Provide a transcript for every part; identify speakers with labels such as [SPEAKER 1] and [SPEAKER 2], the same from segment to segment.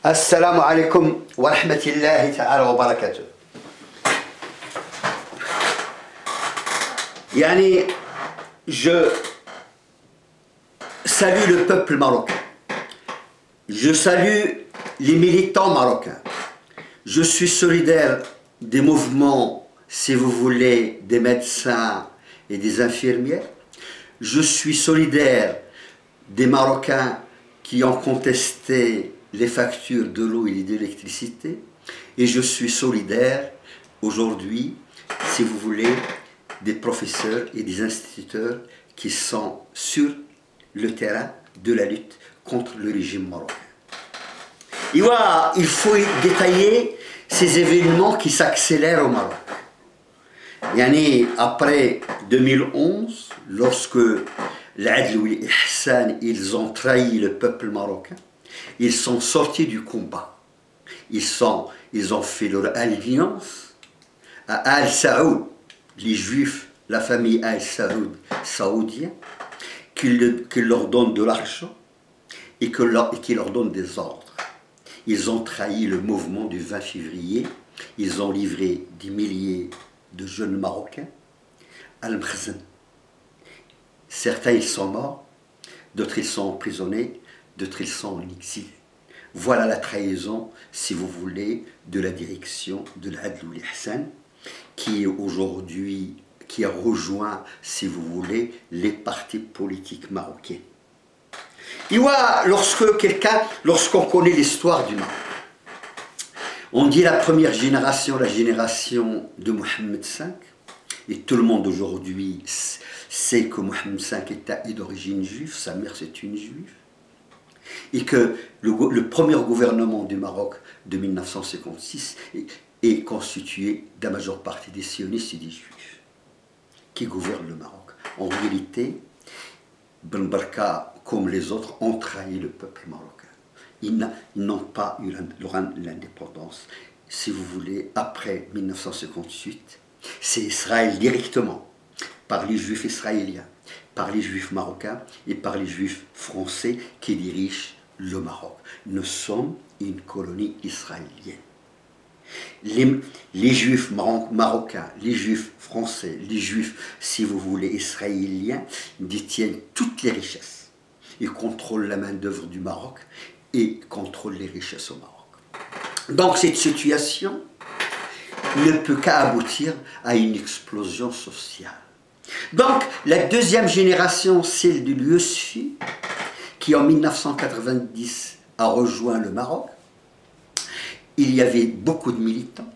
[SPEAKER 1] Assalamu alaikum wa rahmatullahi ta'ala wa barakatuh. Je salue le peuple marocain. Je salue les militants marocains. Je suis solidaire des mouvements, si vous voulez, des médecins et des infirmières. Je suis solidaire des Marocains qui ont contesté les factures de l'eau et de l'électricité. Et je suis solidaire aujourd'hui, si vous voulez, des professeurs et des instituteurs qui sont sur le terrain de la lutte contre le régime marocain. Et voilà, il faut détailler ces événements qui s'accélèrent au Maroc. Après 2011, lorsque l'Adl ou l'Ihsan, ils ont trahi le peuple marocain, ils sont sortis du combat. Ils ont fait leur alliance à Al Saoud, les Juifs, la famille Al Saoud saoudien, qui leur donne de l'argent et qui leur donne des ordres. Ils ont trahi le mouvement du 20 février, ils ont livré des milliers de jeunes Marocains à Al-Mkhzen. Certains ils sont morts, d'autres ils sont emprisonnés, d'autres ils sont en exil. Voilà la trahison, si vous voulez, de la direction de l'Adl ou l'Ihsan, qui aujourd'hui, qui a rejoint, si vous voulez, les partis politiques marocains. Et voilà, lorsqu'on connaît l'histoire du Maroc, on dit la première génération, la génération de Mohammed V, et tout le monde aujourd'hui sait que Mohammed V est d'origine juive, sa mère c'est une juive, et que le premier gouvernement du Maroc de 1956 est constitué de la majeure partie des sionistes et des juifs qui gouvernent le Maroc. En réalité, Ben Barka, comme les autres, ont trahi le peuple marocain. Ils n'ont pas eu l'indépendance, si vous voulez, après 1958. C'est Israël directement, par les juifs israéliens, par les juifs marocains et par les juifs français qui dirigent le Maroc. Nous sommes une colonie israélienne. Les juifs marocains, les juifs français, les juifs, si vous voulez, israéliens, détiennent toutes les richesses. Ils contrôlent la main-d'œuvre du Maroc et contrôlent les richesses au Maroc. Donc cette situation ne peut qu'aboutir à une explosion sociale. Donc la deuxième génération, celle de l'USFI, qui en 1990 a rejoint le Maroc, il y avait beaucoup de militants,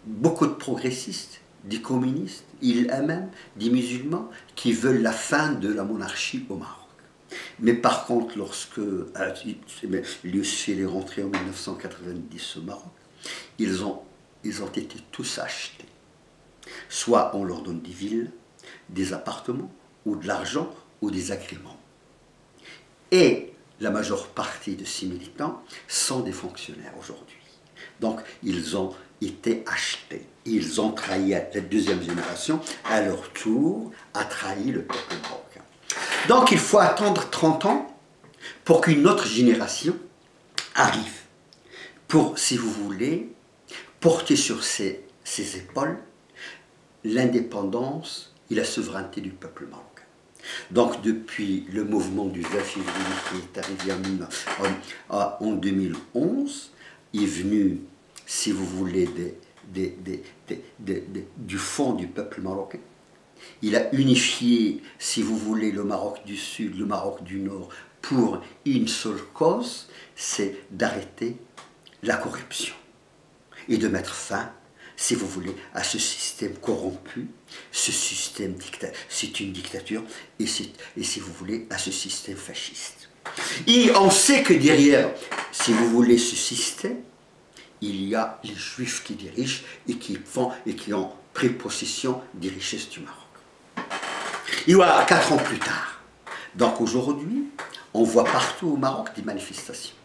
[SPEAKER 1] beaucoup de progressistes, des communistes, même des musulmans qui veulent la fin de la monarchie au Maroc. Mais par contre, lorsque l'USFI est rentré en 1990 au Maroc, ils ont été tous achetés. Soit on leur donne des villes, des appartements, ou de l'argent, ou des agréments. Et la majeure partie de ces militants sont des fonctionnaires aujourd'hui. Donc, ils ont été achetés. Ils ont trahi la deuxième génération, à leur tour, a trahi le peuple marocain. Donc, il faut attendre 30 ans pour qu'une autre génération arrive. Pour, si vous voulez, porter sur ses épaules l'indépendance et la souveraineté du peuple marocain. Donc, depuis le mouvement du 20 février qui est arrivé en 2011, est venu, si vous voulez, du fond du peuple marocain. Il a unifié, si vous voulez, le Maroc du Sud, le Maroc du Nord, pour une seule cause, c'est d'arrêter la corruption et de mettre fin, si vous voulez, à ce système corrompu, ce système c'est une dictature, et si vous voulez, à ce système fasciste. Et on sait que derrière, si vous voulez, ce système, il y a les Juifs qui dirigent et qui ont pris possession des richesses du Maroc. Et voilà, 4 ans plus tard. Donc aujourd'hui, on voit partout au Maroc des manifestations.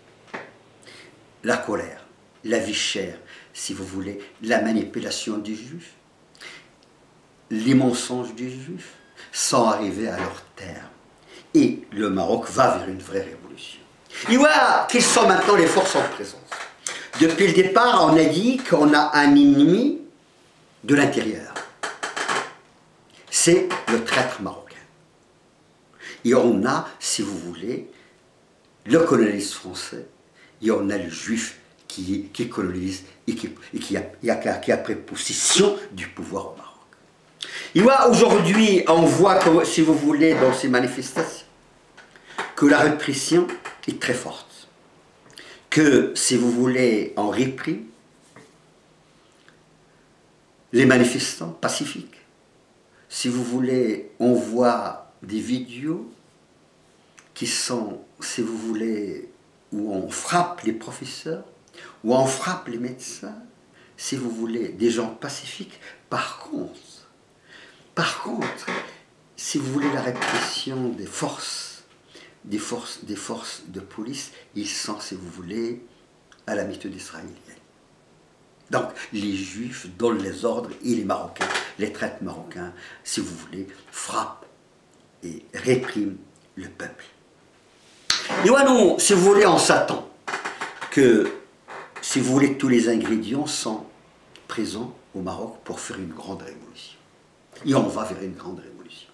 [SPEAKER 1] La colère, la vie chère, si vous voulez, la manipulation des Juifs, les mensonges des Juifs sont arrivés à leur terme. Et le Maroc va vers une vraie révolution. Et voilà, quelles sont maintenant les forces en présence. Depuis le départ, on a dit qu'on a un ennemi de l'intérieur. C'est le traître marocain. Et on a, si vous voulez, le colonialiste français, et on a le juif qui colonise et qui a pris possession du pouvoir au Maroc. Et voilà, aujourd'hui, on voit, que, si vous voulez, dans ces manifestations, que la répression est très forte. Que, si vous voulez, on réprime les manifestants pacifiques. Si vous voulez, on voit des vidéos qui sont, si vous voulez, où on frappe les professeurs, où on frappe les médecins, si vous voulez, des gens pacifiques. Par contre, si vous voulez, la répression des forces de police, ils sont, si vous voulez, à la méthode israélienne. Donc, les Juifs donnent les ordres et les Marocains, les traîtres marocains, si vous voulez, frappent et répriment le peuple. Et voilà, nous, si vous voulez, on s'attend que, si vous voulez, tous les ingrédients sont présents au Maroc pour faire une grande révolution. Et on va vers une grande révolution.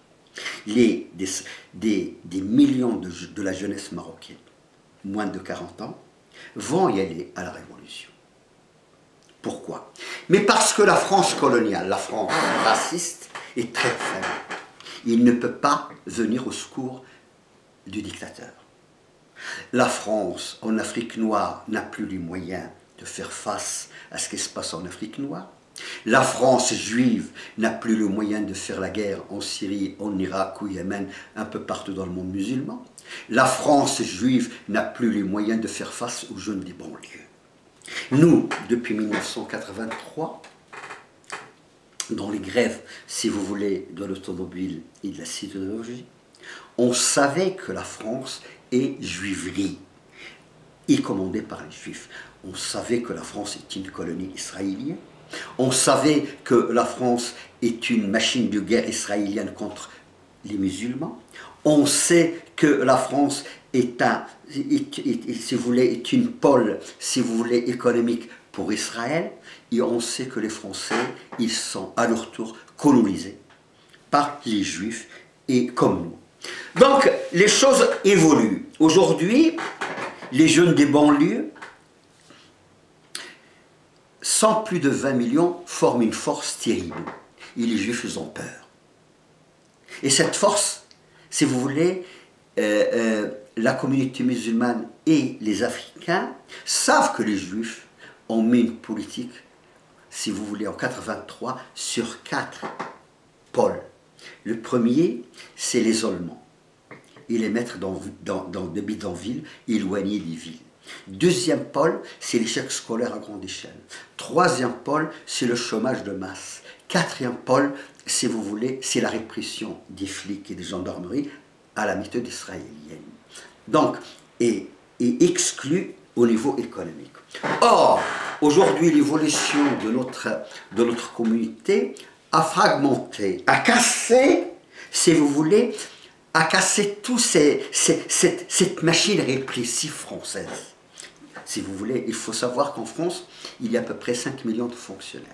[SPEAKER 1] Des millions de la jeunesse marocaine, moins de 40 ans, vont y aller à la révolution. Pourquoi? Mais parce que la France coloniale, la France raciste, est très faible. Il ne peut pas venir au secours du dictateur. La France, en Afrique noire, n'a plus les moyens de faire face à ce qui se passe en Afrique noire. La France juive n'a plus le moyen de faire la guerre en Syrie, en Irak, au Yémen, un peu partout dans le monde musulman. La France juive n'a plus les moyens de faire face aux jeunes des banlieues. Nous, depuis 1983, dans les grèves, si vous voulez, de l'automobile et de la sidérurgie, on savait que la France est juiverie, et commandée par les Juifs. On savait que la France est une colonie israélienne. On savait que la France est une machine de guerre israélienne contre les musulmans. On sait que la France est si vous voulez, est une pôle, si vous voulez, économique pour Israël. Et on sait que les Français, ils sont à leur tour colonisés par les Juifs et comme nous. Donc, les choses évoluent. Aujourd'hui, les jeunes des banlieues, sans plus de 20 millions, forment une force terrible. Et les Juifs, ils ont peur. Et cette force, si vous voulez, la communauté musulmane et les Africains savent que les Juifs ont mis une politique, si vous voulez, en 83, sur 4 pôles. Le premier, c'est l'isolement. Et les mettre dans des bidonvilles, éloignés des villes. Deuxième pôle, c'est l'échec scolaire à grande échelle. Troisième pôle, c'est le chômage de masse. Quatrième pôle, si vous voulez, c'est la répression des flics et des gendarmeries à la méthode israélienne. Donc, et exclu au niveau économique. Or, aujourd'hui, l'évolution de notre communauté a fragmenté, a cassé, si vous voulez, a cassé toute cette machine répressive française. Si vous voulez, il faut savoir qu'en France, il y a à peu près 5 millions de fonctionnaires.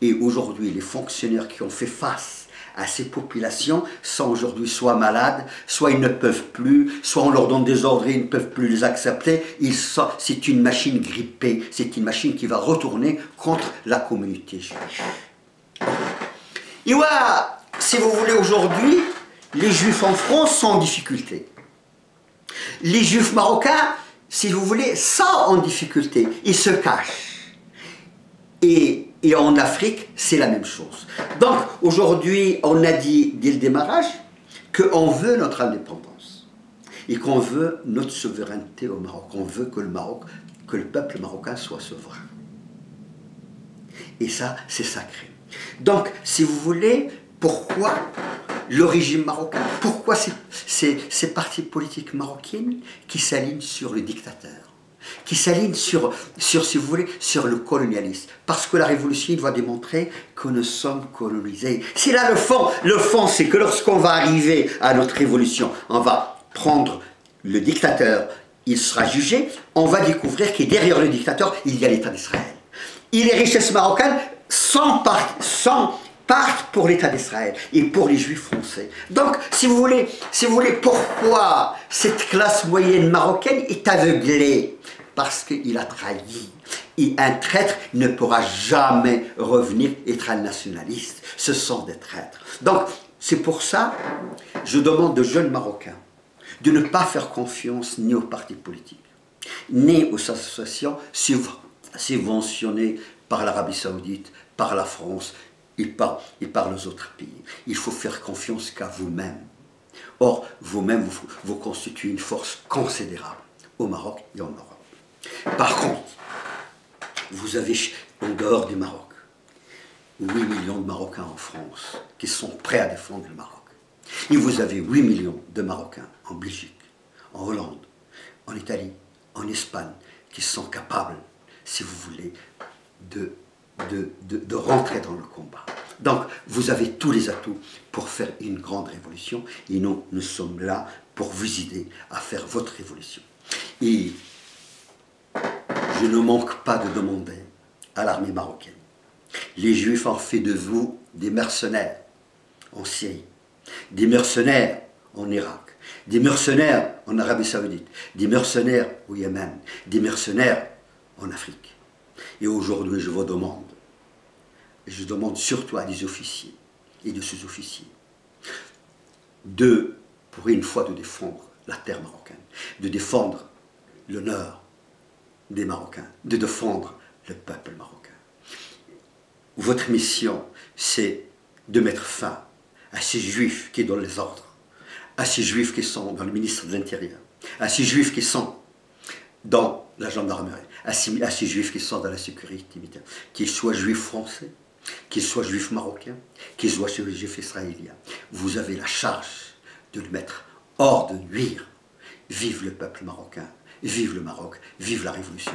[SPEAKER 1] Et aujourd'hui, les fonctionnaires qui ont fait face à ces populations sont aujourd'hui soit malades, soit ils ne peuvent plus, soit on leur donne des ordres et ils ne peuvent plus les accepter. C'est une machine grippée, c'est une machine qui va retourner contre la communauté juive. Et voilà, si vous voulez, aujourd'hui, les Juifs en France sont en difficulté. Les Juifs marocains, si vous voulez, sont en difficulté. Ils se cachent. Et en Afrique, c'est la même chose. Donc, aujourd'hui, on a dit, dès le démarrage, qu'on veut notre indépendance. Et qu'on veut notre souveraineté au Maroc. On veut que le peuple marocain soit souverain. Et ça, c'est sacré. Donc, si vous voulez, pourquoi le régime marocain, pourquoi ces partis politiques marocaines qui s'alignent sur le dictateur, qui s'alignent sur, si vous voulez, sur le colonialisme? Parce que la révolution doit démontrer que nous sommes colonisés. C'est là le fond. Le fond, c'est que lorsqu'on va arriver à notre révolution, on va prendre le dictateur, il sera jugé, on va découvrir que derrière le dictateur, il y a l'État d'Israël. Et les richesses marocaines partent pour l'État d'Israël et pour les Juifs français. Donc, si vous voulez, pourquoi cette classe moyenne marocaine est aveuglée? Parce qu'il a trahi. Et un traître ne pourra jamais revenir être un nationaliste. Ce sont des traîtres. Donc, c'est pour ça que je demande aux jeunes Marocains de ne pas faire confiance ni aux partis politiques, ni aux associations subventionnées par l'Arabie Saoudite, par la France et par les autres pays. Il faut faire confiance qu'à vous-même. Or, vous-même, vous constituez une force considérable au Maroc et en Europe. Par contre, vous avez en dehors du Maroc 8 millions de Marocains en France qui sont prêts à défendre le Maroc. Et vous avez 8 millions de Marocains en Belgique, en Hollande, en Italie, en Espagne, qui sont capables, si vous voulez, de rentrer dans le combat. Donc, vous avez tous les atouts pour faire une grande révolution, et nous sommes là pour vous aider à faire votre révolution. Et je ne manque pas de demander à l'armée marocaine. Les Juifs ont fait de vous des mercenaires en Syrie, des mercenaires en Irak, des mercenaires en Arabie Saoudite, des mercenaires au Yémen, des mercenaires en Afrique. Et aujourd'hui, je vous demande, et je demande surtout à des officiers et de sous-officiers, pour une fois, de défendre la terre marocaine, de défendre l'honneur des Marocains, de défendre le peuple marocain. Votre mission, c'est de mettre fin à ces Juifs qui donnent les ordres, à ces Juifs qui sont dans le ministère de l'Intérieur, à ces Juifs qui sont dans la gendarmerie, à ces Juifs qui sont dans la sécurité militaire, qu'ils soient Juifs français, qu'ils soient Juifs marocains, qu'ils soient Juifs israéliens. Vous avez la charge de le mettre hors de nuire. Vive le peuple marocain, vive le Maroc, vive la révolution.